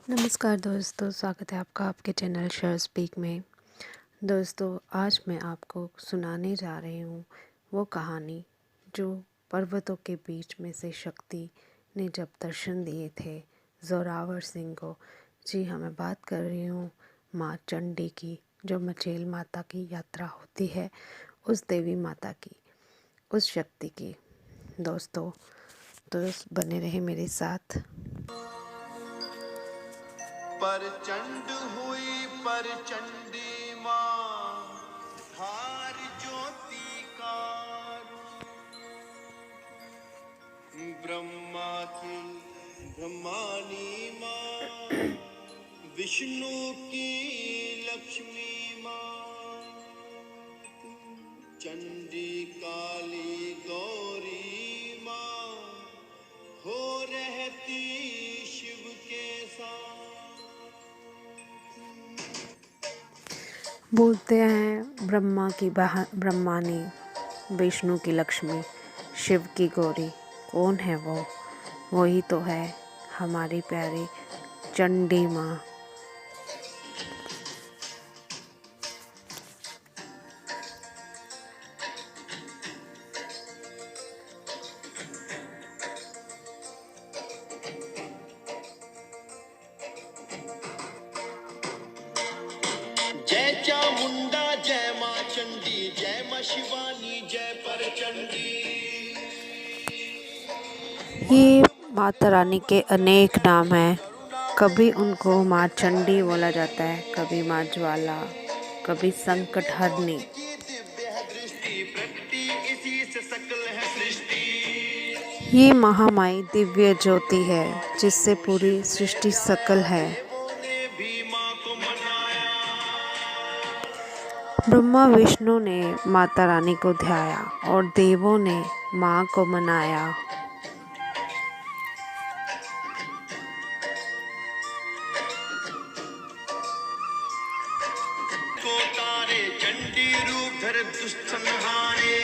नमस्कार दोस्तों, स्वागत है आपका आपके चैनल शेयर स्पीक में। दोस्तों, आज मैं आपको सुनाने जा रही हूँ वो कहानी जो पर्वतों के बीच में से शक्ति ने जब दर्शन दिए थे जोरावर सिंह को। जी हाँ, मैं बात कर रही हूँ माँ चंडी की, जो मचेल माता की यात्रा होती है, उस देवी माता की, उस शक्ति की। दोस्तों, तो बने रहे मेरे साथ। प्रचंड हुई प्रचंडी माँ, धार ज्योति का ब्रह्मा की ब्रह्मानी माँ, विष्णु की लक्ष्मी माँ, चंडी काली गौरी माँ, हो रहती शिव के साथ। बोलते हैं ब्रह्मा की ब्रह्मानी, विष्णु की लक्ष्मी, शिव की गौरी। कौन है वो? वही तो है हमारी प्यारी चंडी माँ। जय चामुंडा, जय माँ चंडी, जय माँ शिवानी, जय प्रचंडी। ये माता रानी के अनेक नाम हैं। कभी उनको माँ चंडी बोला जाता है, कभी माँ ज्वाला, कभी संकट हरनी। ये महामाई दिव्य ज्योति है, जिससे पूरी सृष्टि सकल है। ब्रह्मा विष्णु ने माता रानी को ध्याया और देवों ने माँ को मनाया। को तारे चंडी रूप धर दुष्ट संहारे,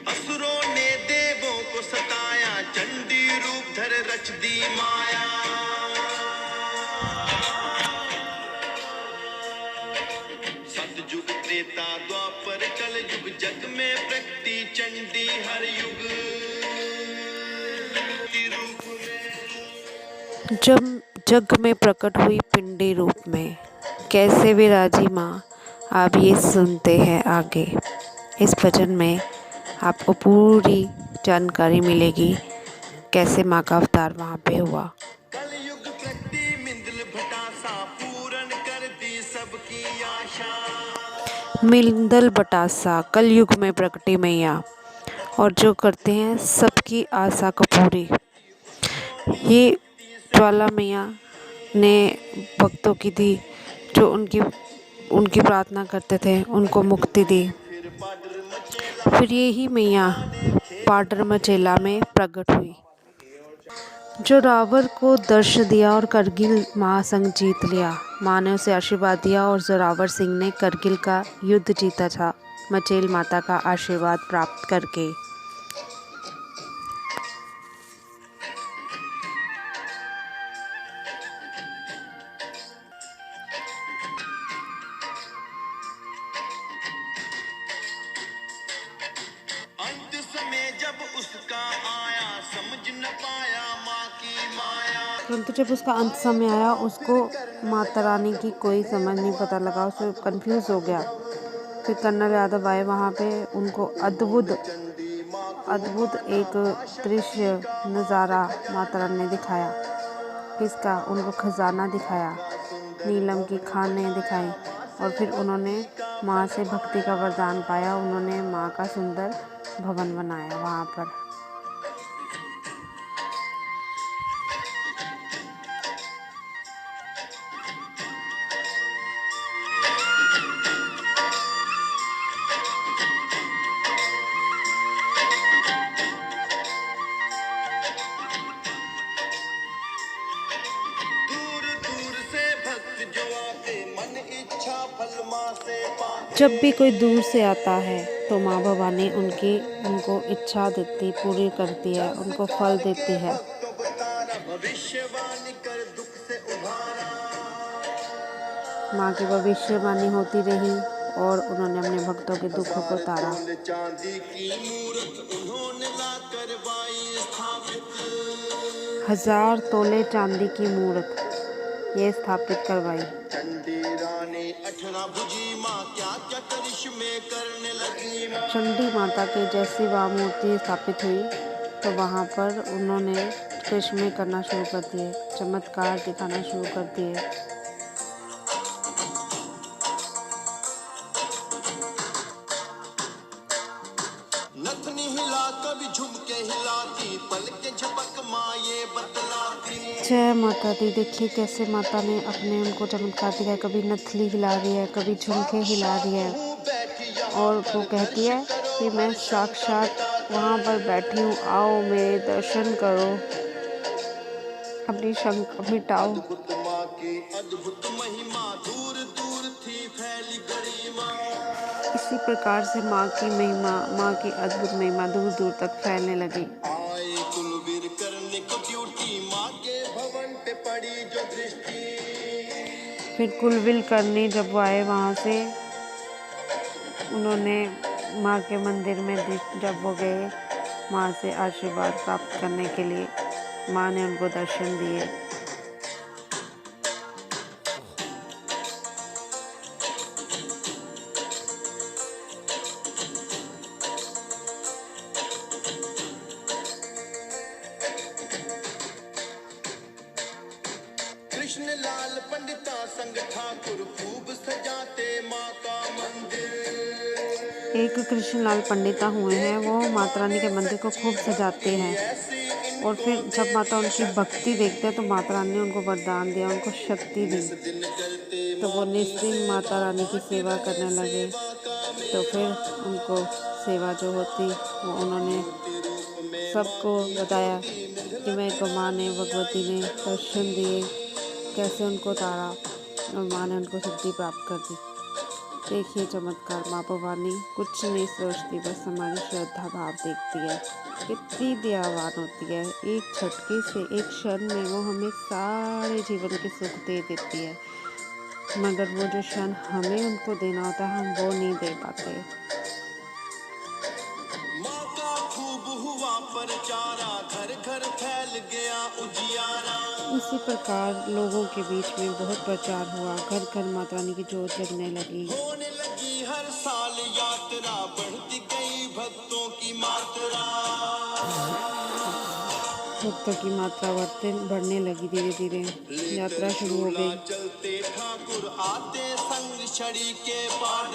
असुरों ने देवों को सताया, चंडी रूप धर रच दी माया। सतयुग त्रेता द्वापर कल युग, जग में प्रगति चंडी हर युग। रूप में जब जग में प्रकट हुई पिंडी रूप में, कैसे विराजी माँ, आप ये सुनते हैं आगे। इस भजन में आपको पूरी जानकारी मिलेगी कैसे माँ का अवतार वहाँ पे हुआ। कलयुग प्रगति मिंदल भटासा, पूरन कर दी सबकी आशा। मिंदल बटासा, कलयुग में प्रकटी मैया, और जो करते हैं सबकी आशा को पूरी। ये ज्वाला मैया ने भक्तों की दी, जो उनकी प्रार्थना करते थे, उनको मुक्ति दी। फिर यही मैया पाडर मचेला में प्रकट हुई, जो रावण को दर्श दिया और करगिल महासंग जीत लिया। माँ ने उसे आशीर्वाद दिया और जोरावर सिंह ने करगिल का युद्ध जीता था, मचेल माता का आशीर्वाद प्राप्त करके। अंत समय जब उसका आया, समझ न पाया माँ की माया। परंतु जब उसका अंत समय आया, उसको माता रानी की कोई समझ नहीं पता लगा, उसे कंफ्यूज हो गया। फिर कर्नल यादव आए वहाँ पे, उनको अद्भुत एक दृश्य नज़ारा माता रानी ने दिखाया। किसका? उनको खजाना दिखाया, नीलम की खानें दिखाई, और फिर उन्होंने माँ से भक्ति का वरदान पाया। उन्होंने माँ का सुंदर भवन बनाया वहाँ पर। दूर दूर से भक्त जो आते, मन इच्छा फल माँ से पाते। जब भी कोई दूर से आता है तो माँ भवानी उनको इच्छा देती पूरी करती है, उनको फल देती है। भविष्यवाणी कर दुख से उभारा। माँ की भविष्यवाणी होती रही और उन्होंने अपने भक्तों के दुखों को तारा। चांदी की मूर्त उन्होंने ला करवाई स्थापित। 1000 तोले चांदी की मूर्त ये स्थापित करवाई। चंडी रानी 18 भुजी माँ क्या क्या करिश्मे करने लगी माँ। चंडी माता की जैसी वहाँ मूर्ति स्थापित हुई तो वहाँ पर उन्होंने करिश्मे करना शुरू कर दिए, चमत्कार दिखाना शुरू कर दिए। नथनी हिला कभी झुमके हिलाती, पलके झपक माँ ये बतलाती। जय माता दी। देखिए कैसे माता ने अपने उनको चमत्कार दिखाया, कभी नथली हिला रही है, कभी झुमके हिला रही है और वो कहती है कि मैं साक्षात वहाँ पर बैठी हूँ, आओ मेरे दर्शन करो, अपनी शंक मिटाओ। अद्भुत माँ की अद्भुत महिमा दूर दूर थी फैली गरिमा। इसी प्रकार से माँ की महिमा, माँ की अद्भुत महिमा दूर दूर तक फैलने लगी। आए कुलवीर करने को ड्यूटी, माँ के भवन पे पड़ी जो दृष्टि। फिर कुलविल करनी जब वो आए वहाँ से, उन्होंने माँ के मंदिर में जब वो गए माँ से आशीर्वाद प्राप्त करने के लिए, माँ ने उनको दर्शन दिए। कृष्ण लाल पंडिता संग ठाकुर खूब सजाते माँ का मंदिर। एक कृष्णलाल पंडिता हुए हैं, वो माता रानी के मंदिर को खूब सजाते हैं और फिर जब माता उनकी भक्ति देखते हैं तो माता रानी ने उनको वरदान दिया, उनको शक्ति दी, तो वो निस्दिन माता रानी की सेवा करने लगे। तो फिर उनको सेवा जो होती वो उन्होंने सबको बताया कि मेरे को माँ ने भगवती ने दर्शन दिए, कैसे उनको तारा और माँ ने उनको सिद्धि प्राप्त कर दी। देखिए चमत्कार, माँ भवानी कुछ नहीं सोचती, बस हमारी श्रद्धा भाव देखती है, कितनी दयावान होती है। एक झटके से, एक क्षण में वो हमें सारे जीवन के सुख दे देती है, मगर वो जो क्षण हमें उनको देना होता है हम वो नहीं दे पाते। माँ का खूब हुआ प्रचारा, घर घर फैल गया उजियारा। इसी प्रकार लोगों के बीच में बहुत प्रचार हुआ, घर घर माता रानी की जोत जगने लगी। होने लगी हर साल यात्रा, बढ़ती गई भक्तों की मात्रा। भक्तों की मात्रा बढ़ने लगी, धीरे धीरे यात्रा शुरू हो गई। चलते ठाकुर आते संग छड़ी के पार।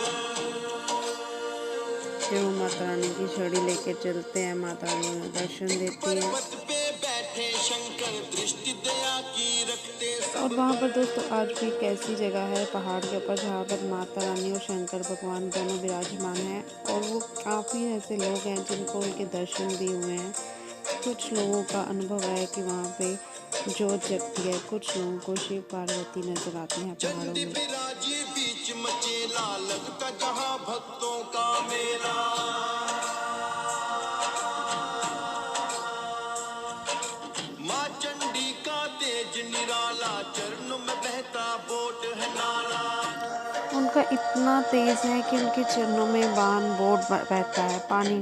फिर वो माता रानी की छड़ी लेके चलते हैं, माता रानी उन्हें दर्शन देती है। पर्वत पे बैठे शंकर दृष्टि दया की रखते सब। और वहाँ पर दोस्तों आज भी एक ऐसी जगह है पहाड़ के ऊपर जहाँ पर माता रानी और शंकर भगवान दोनों विराजमान हैं और वो काफ़ी ऐसे लोग हैं जिनको उनके दर्शन भी हुए हैं। कुछ लोगों का अनुभव है कि वहाँ पे जोत जगती है, कुछ लोगों को शिव पार्वती नजर आते हैं पहाड़ों में। बिराजी बीच मचेला, लगता जहाँ भक्तों का मेला। माँ चंडी का तेज निराला, चरणों में बहता बोट है नाला। उनका इतना तेज है कि उनके चरणों में बाण बोट बहता है पानी।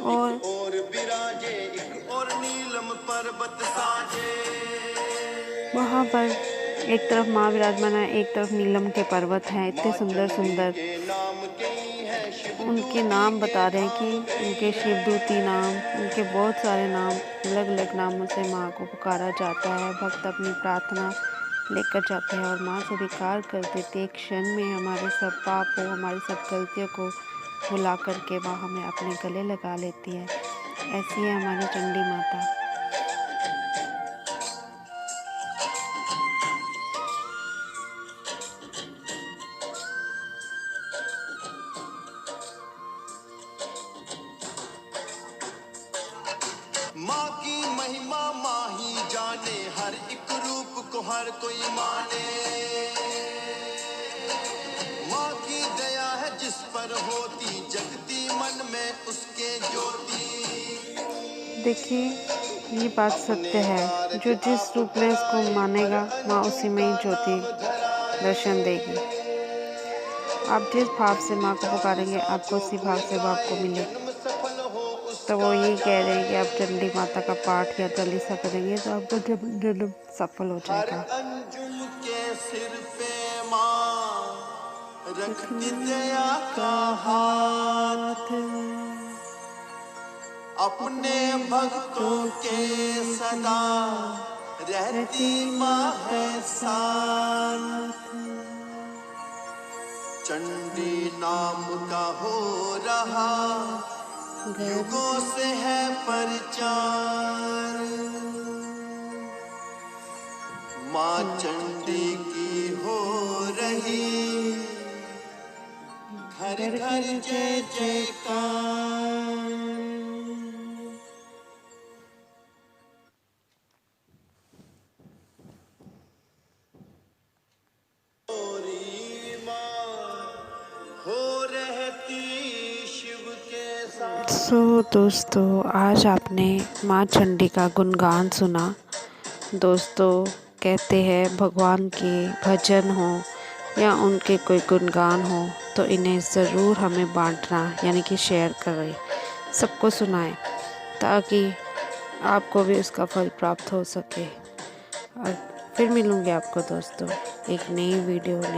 और विराजे एक और नीलम पर्वत साजे। वहाँ पर एक तरफ माँ विराजमान है, एक तरफ नीलम के पर्वत हैं, इतने सुंदर सुंदर। उनके नाम बता रहे हैं कि उनके शिवदूती नाम, उनके बहुत सारे नाम, अलग अलग नामों से माँ को पुकारा जाता है। भक्त अपनी प्रार्थना लेकर जाते हैं और माँ स्वीकार कर देती है। एक क्षण में हमारे सब पापों, हमारी सब गलतियों को भुला करके माँ हमें अपने गले लगा लेती है। ऐसी है हमारी चंडी माता। माँ की महिमा माँ ही जाने, हर एक रूप को हर कोई माने। माँ की दया है जिस पर होती, जगती में उसके ज्योति। देखिए, ये बात सत्य है, जो जिस रूप में उसको मानेगा माँ उसी में ही ज्योति दर्शन देगी। आप जिस भाव से माँ को पुकारेंगे आपको उसी भाव से वो आपको मिलेगी। तो वो यही कह रहे हैं कि आप चंडी माता का पाठ या चालीसा करेंगे तो आपका जन्म सफल हो जाएगा। अंजुम के सिर पे माँ रखती दया का हाथ, अपने भक्तों के सदा रहती माँ है साथ। चंडी नाम का हो रहा युगों से है प्रचार। माँ चंडी की हो रही घर घर जय जयकार। हो रहती शिव के साथ। दोस्तों, आज आपने माँ चंडी का गुणगान सुना। दोस्तों, कहते हैं भगवान के भजन हो या उनके कोई गुणगान हो तो इन्हें ज़रूर हमें बांटना यानी कि शेयर करें, सबको सुनाएं ताकि आपको भी उसका फल प्राप्त हो सके। और फिर मिलूँगी आपको दोस्तों एक नई वीडियो में।